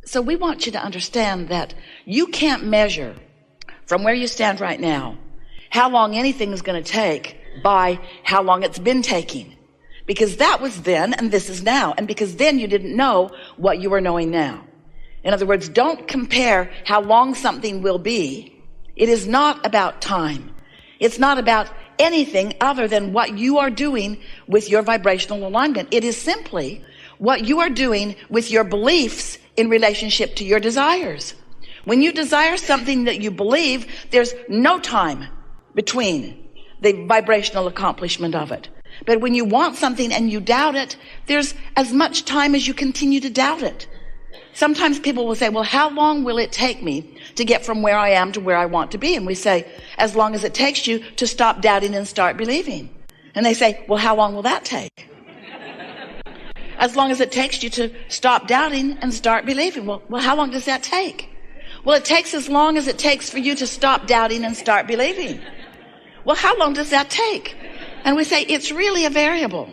So we want you to understand that you can't measure from where you stand right now how long anything is going to take by how long it's been taking, because that was then and this is now, and because then you didn't know what you are knowing now. In other words, don't compare how long something will be. It is not about time. It's not about anything other than what you are doing with your vibrational alignment. It is simply what you are doing with your beliefs in relationship to your desires. When you desire something that you believe, there's no time between the vibrational accomplishment of it. But when you want something and you doubt it, there's as much time as you continue to doubt it. Sometimes people will say, well, how long will it take me to get from where I am to where I want to be? And we say, as long as it takes you to stop doubting and start believing. And they say, well, how long will that take? As long as it takes you to stop doubting and start believing. Well, how long does that take? Well, it takes as long as it takes for you to stop doubting and start believing. Well, how long does that take? And we say, it's really a variable.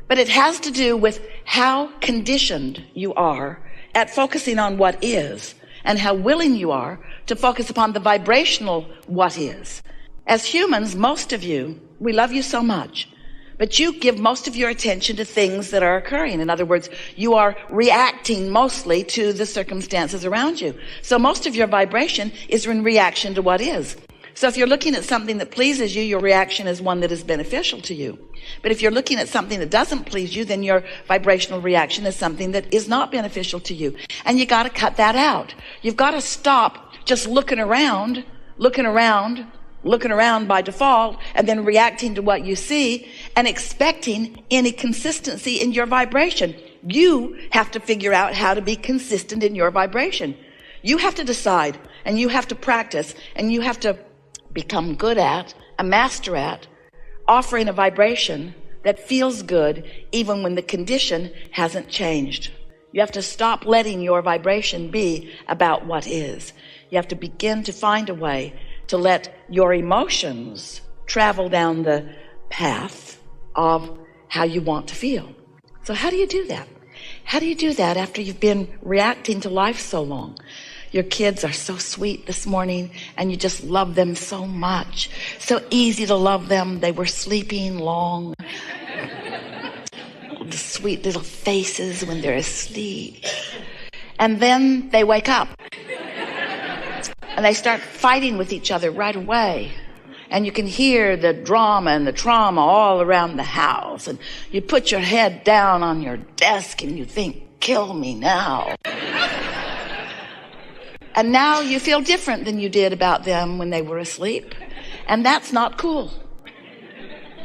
But it has to do with how conditioned you are at focusing on what is, and how willing you are to focus upon the vibrational what is. As humans, most of you, we love you so much, but you give most of your attention to things that are occurring. In other words, you are reacting mostly to the circumstances around you. So most of your vibration is in reaction to what is. So if you're looking at something that pleases you, your reaction is one that is beneficial to you. But if you're looking at something that doesn't please you, then your vibrational reaction is something that is not beneficial to you. And you got to cut that out. You've got to stop just looking around by default, and then reacting to what you see and expecting any consistency in your vibration. You have to figure out how to be consistent in your vibration. You have to decide, and you have to practice, and you have to become good at, a master at, offering a vibration that feels good even when the condition hasn't changed. You have to stop letting your vibration be about what is. You have to begin to find a way to let your emotions travel down the path of how you want to feel. So how do you do that? How do you do that after you've been reacting to life so long? Your kids are so sweet this morning, and you just love them so much. So easy to love them. They were sleeping long. The sweet little faces when they're asleep. And then they wake up. And they start fighting with each other right away. And you can hear the drama and the trauma all around the house. And you put your head down on your desk and you think, kill me now. And now you feel different than you did about them when they were asleep. And that's not cool.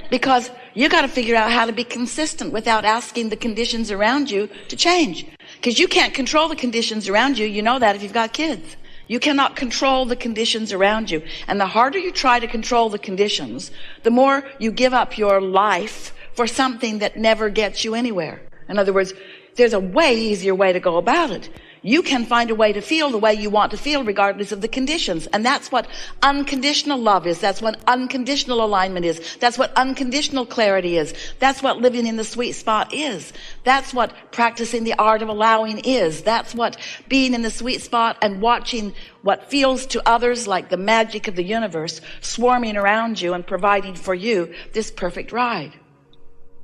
Because you got to figure out how to be consistent without asking the conditions around you to change. Because you can't control the conditions around you. You know that if you've got kids. You cannot control the conditions around you. And the harder you try to control the conditions, the more you give up your life for something that never gets you anywhere. In other words, there's a way easier way to go about it. You can find a way to feel the way you want to feel regardless of the conditions. And that's what unconditional love is. That's what unconditional alignment is. That's what unconditional clarity is. That's what living in the sweet spot is. That's what practicing the art of allowing is. That's what being in the sweet spot and watching what feels to others like the magic of the universe swarming around you and providing for you this perfect ride.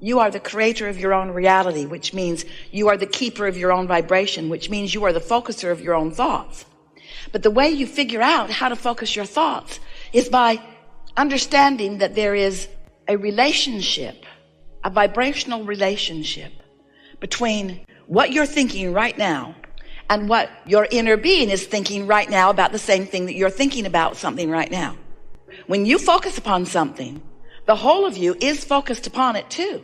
You are the creator of your own reality, which means you are the keeper of your own vibration, which means you are the focuser of your own thoughts. But the way you figure out how to focus your thoughts is by understanding that there is a relationship, a vibrational relationship between what you're thinking right now and what your inner being is thinking right now about the same thing that you're thinking about something right now. When you focus upon something, the whole of you is focused upon it too.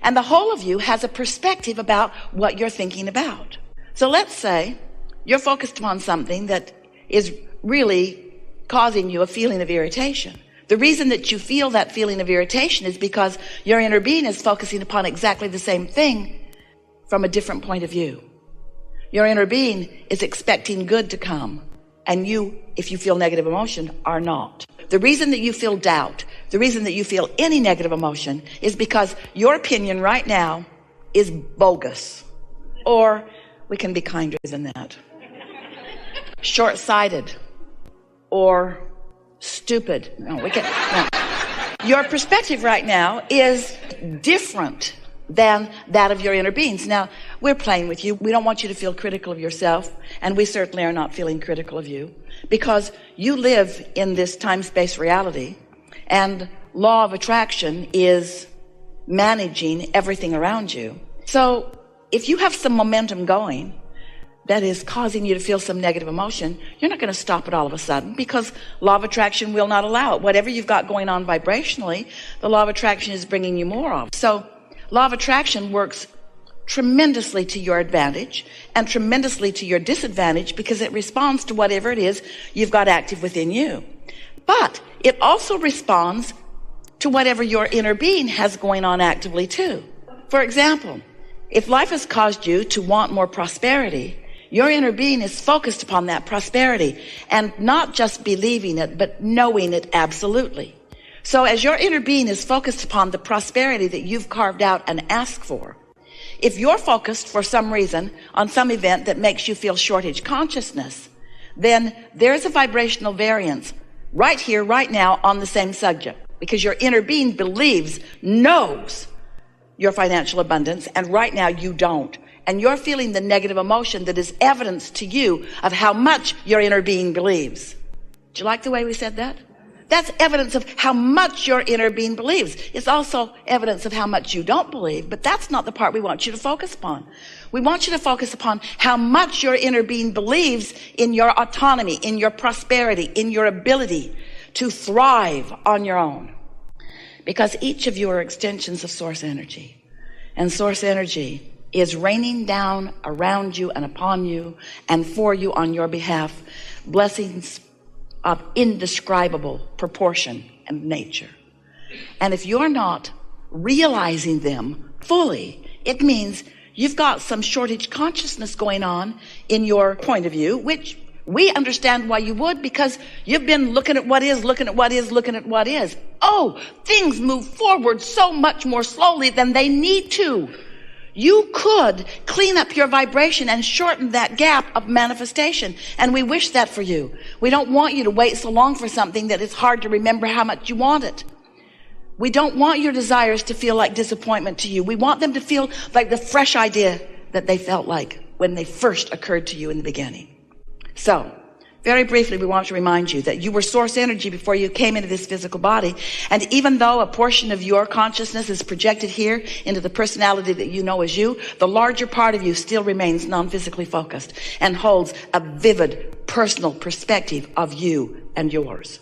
And the whole of you has a perspective about what you're thinking about. So let's say you're focused upon something that is really causing you a feeling of irritation. The reason that you feel that feeling of irritation is because your inner being is focusing upon exactly the same thing from a different point of view. Your inner being is expecting good to come, and you, if you feel negative emotion, are not. The reason that you feel doubt, the reason that you feel any negative emotion is because your opinion right now is bogus or we can be kinder than that. Short-sighted or stupid. No, we can. No. Your perspective right now is different than that of your inner beings. Now, we're playing with you. We don't want you to feel critical of yourself, and we certainly are not feeling critical of you, because you live in this time-space reality, and law of attraction is managing everything around you. So if you have some momentum going that is causing you to feel some negative emotion, you're not going to stop it all of a sudden, because law of attraction will not allow it. Whatever you've got going on vibrationally, the law of attraction is bringing you more of. So law of attraction works tremendously to your advantage and tremendously to your disadvantage, because it responds to whatever it is you've got active within you. But it also responds to whatever your inner being has going on actively too. For example, if life has caused you to want more prosperity, your inner being is focused upon that prosperity, and not just believing it, but knowing it absolutely. So as your inner being is focused upon the prosperity that you've carved out and asked for, if you're focused for some reason on some event that makes you feel shortage consciousness, then there's a vibrational variance right here, right now, on the same subject, because your inner being believes, knows your financial abundance, and right now you don't. And you're feeling the negative emotion that is evidence to you of how much your inner being believes. Do you like the way we said that? That's evidence of how much your inner being believes. It's also evidence of how much you don't believe, but that's not the part we want you to focus upon. We want you to focus upon how much your inner being believes in your autonomy, in your prosperity, in your ability to thrive on your own. Because each of you are extensions of source energy. And source energy is raining down around you and upon you and for you on your behalf blessings of indescribable proportion and nature. And if you're not realizing them fully, it means you've got some shortage consciousness going on in your point of view, which we understand why you would, because you've been looking at what is, looking at what is, looking at what is. Oh, things move forward so much more slowly than they need to. You could clean up your vibration and shorten that gap of manifestation. And we wish that for you. We don't want you to wait so long for something that it's hard to remember how much you want it. We don't want your desires to feel like disappointment to you. We want them to feel like the fresh idea that they felt like when they first occurred to you in the beginning. So, very briefly, we want to remind you that you were source energy before you came into this physical body. And even though a portion of your consciousness is projected here into the personality that you know as you, the larger part of you still remains non-physically focused and holds a vivid personal perspective of you and yours.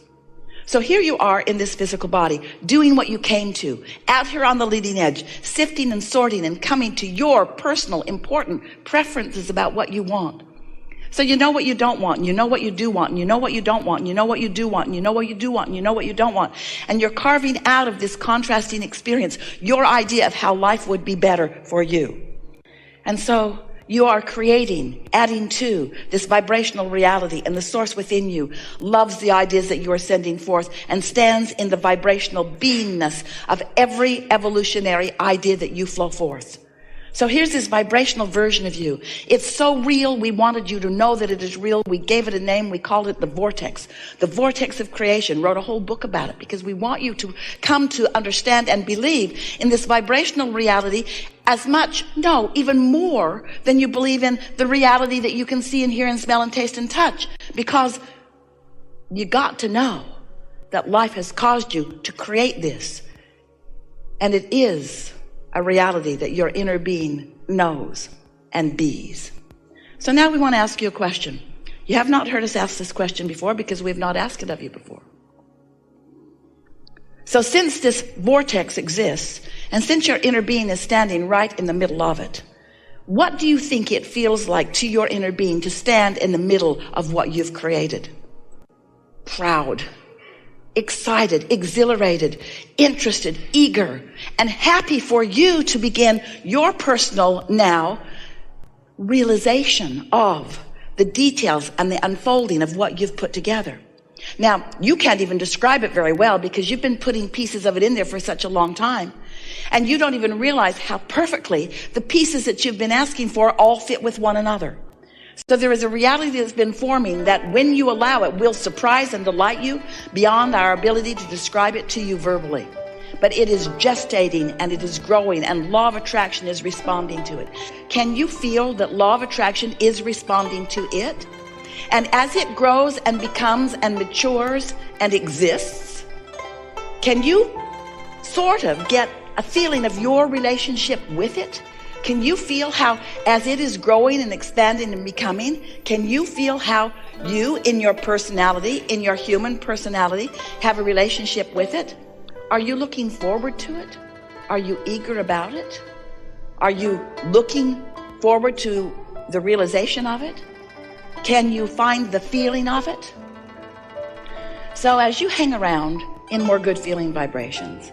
So here you are in this physical body, doing what you came to, out here on the leading edge, sifting and sorting and coming to your personal important preferences about what you want. So you know what you don't want, and you know what you do want, and you know what you don't want, and you know what you do want, and you know what you do want, and you know what you don't want. And you're carving out of this contrasting experience your idea of how life would be better for you. And so you are creating, adding to this vibrational reality, and the source within you loves the ideas that you are sending forth and stands in the vibrational beingness of every evolutionary idea that you flow forth. So here's this vibrational version of you. It's so real, we wanted you to know that it is real. We gave it a name. We called it the Vortex. The Vortex of Creation. Wrote a whole book about it because we want you to come to understand and believe in this vibrational reality as much, no, even more than you believe in the reality that you can see and hear and smell and taste and touch. Because you got to know that life has caused you to create this. And it is a reality that your inner being knows and bees. So now we want to ask you a question. You have not heard us ask this question before because we have not asked it of you before. So since this vortex exists, and since your inner being is standing right in the middle of it, what do you think it feels like to your inner being to stand in the middle of what you've created? Proud, excited, exhilarated, interested, eager, and happy for you to begin your personal now realization of the details and the unfolding of what you've put together. Now, you can't even describe it very well because you've been putting pieces of it in there for such a long time. And you don't even realize how perfectly the pieces that you've been asking for all fit with one another. So there is a reality that's been forming that when you allow it will surprise and delight you beyond our ability to describe it to you verbally. But it is gestating and it is growing, and law of attraction is responding to it. Can you feel that law of attraction is responding to it? And as it grows and becomes and matures and exists, can you sort of get a feeling of your relationship with it? Can you feel how, as it is growing and expanding and becoming, can you feel how you, in your personality, in your human personality, have a relationship with it? Are you looking forward to it? Are you eager about it? Are you looking forward to the realization of it? Can you find the feeling of it? So as you hang around in more good feeling vibrations,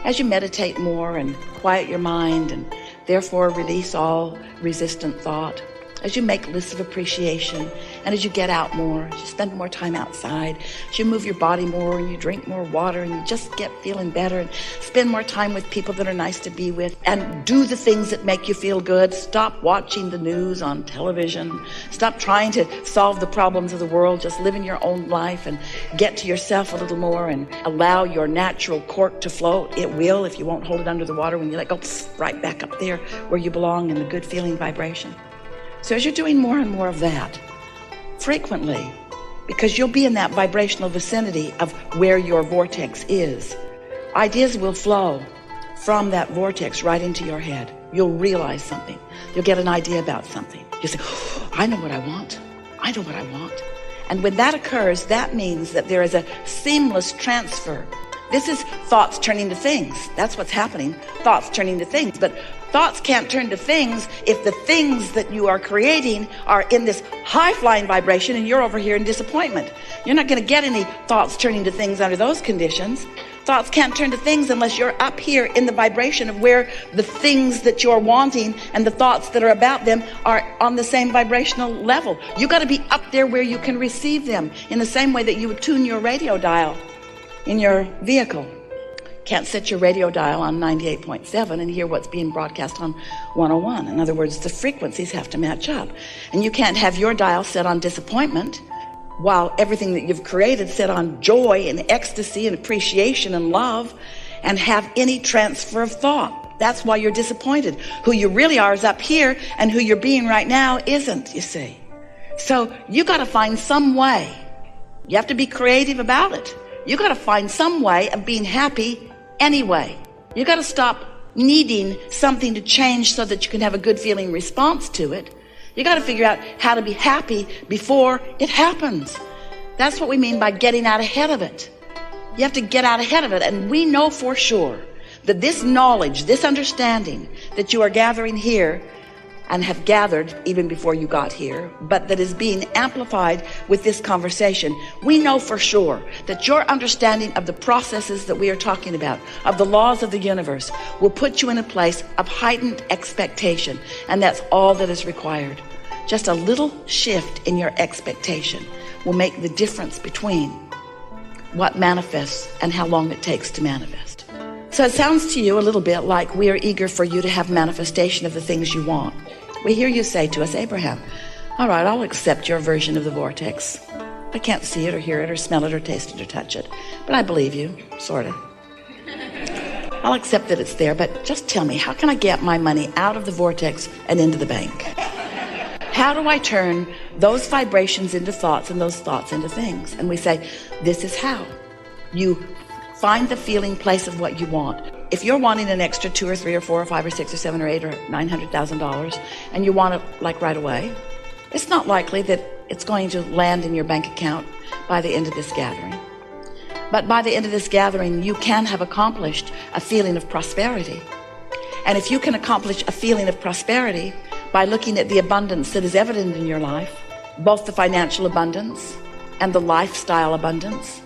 as you meditate more and quiet your mind and therefore release all resistant thought, as you make lists of appreciation, and as you get out more, as you spend more time outside, as you move your body more and you drink more water and you just get feeling better and spend more time with people that are nice to be with and do the things that make you feel good. Stop watching the news on television. Stop trying to solve the problems of the world. Just live in your own life and get to yourself a little more and allow your natural cork to float. It will if you won't hold it under the water. When you let go, right back up there where you belong in the good feeling vibration. So as you're doing more and more of that, frequently, because you'll be in that vibrational vicinity of where your vortex is, ideas will flow from that vortex right into your head. You'll realize something. You'll get an idea about something. You'll say, oh, I know what I want. I know what I want. And when that occurs, that means that there is a seamless transfer. This is thoughts turning to things. That's what's happening. Thoughts turning to things. But thoughts can't turn to things if the things that you are creating are in this high-flying vibration and you're over here in disappointment. You're not going to get any thoughts turning to things under those conditions. Thoughts can't turn to things unless you're up here in the vibration of where the things that you're wanting and the thoughts that are about them are on the same vibrational level. You got to be up there where you can receive them in the same way that you would tune your radio in your vehicle. Can't set your radio dial on 98.7 and hear what's being broadcast on 101. In other words, the frequencies have to match up. And you can't have your dial set on disappointment while everything that you've created set on joy and ecstasy and appreciation and love, and have any transfer of thought. That's why you're disappointed. Who you really are is up here, and who you're being right now isn't, you see. So you got to find some way. You have to be creative about it. You got to find some way of being happy anyway. You got to stop needing something to change so that you can have a good feeling response to it. You got to figure out how to be happy before it happens. That's what we mean by getting out ahead of it. You have to get out ahead of it. And we know for sure that this knowledge, this understanding that you are gathering here and have gathered even before you got here, but that is being amplified with this conversation, we know for sure that your understanding of the processes that we are talking about, of the laws of the universe, will put you in a place of heightened expectation. And that's all that is required. Just a little shift in your expectation will make the difference between what manifests and how long it takes to manifest. So it sounds to you a little bit like we are eager for you to have manifestation of the things you want. We hear you say to us, Abraham, all right, I'll accept your version of the vortex. I can't see it or hear it or smell it or taste it or touch it, but I believe you, sort of. I'll accept that it's there, but just tell me, how can I get my money out of the vortex and into the bank? How do I turn those vibrations into thoughts and those thoughts into things? And we say, this is how. You find the feeling place of what you want. If you're wanting an extra $2 or $3 or $4 or $5 or $6 or $7 or $8 or $900,000 and you want it like right away, it's not likely that it's going to land in your bank account by the end of this gathering. But by the end of this gathering, you can have accomplished a feeling of prosperity. And if you can accomplish a feeling of prosperity by looking at the abundance that is evident in your life, both the financial abundance and the lifestyle abundance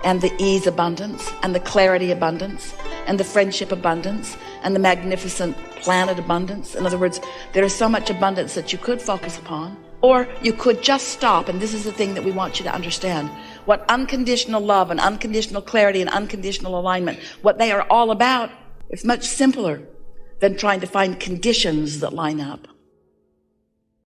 and the ease abundance and the clarity abundance and the friendship abundance and the magnificent planet abundance. In other words, there is so much abundance that you could focus upon, or you could just stop. And this is the thing that we want you to understand. What unconditional love and unconditional clarity and unconditional alignment, what they are all about It's much simpler than trying to find conditions that line up.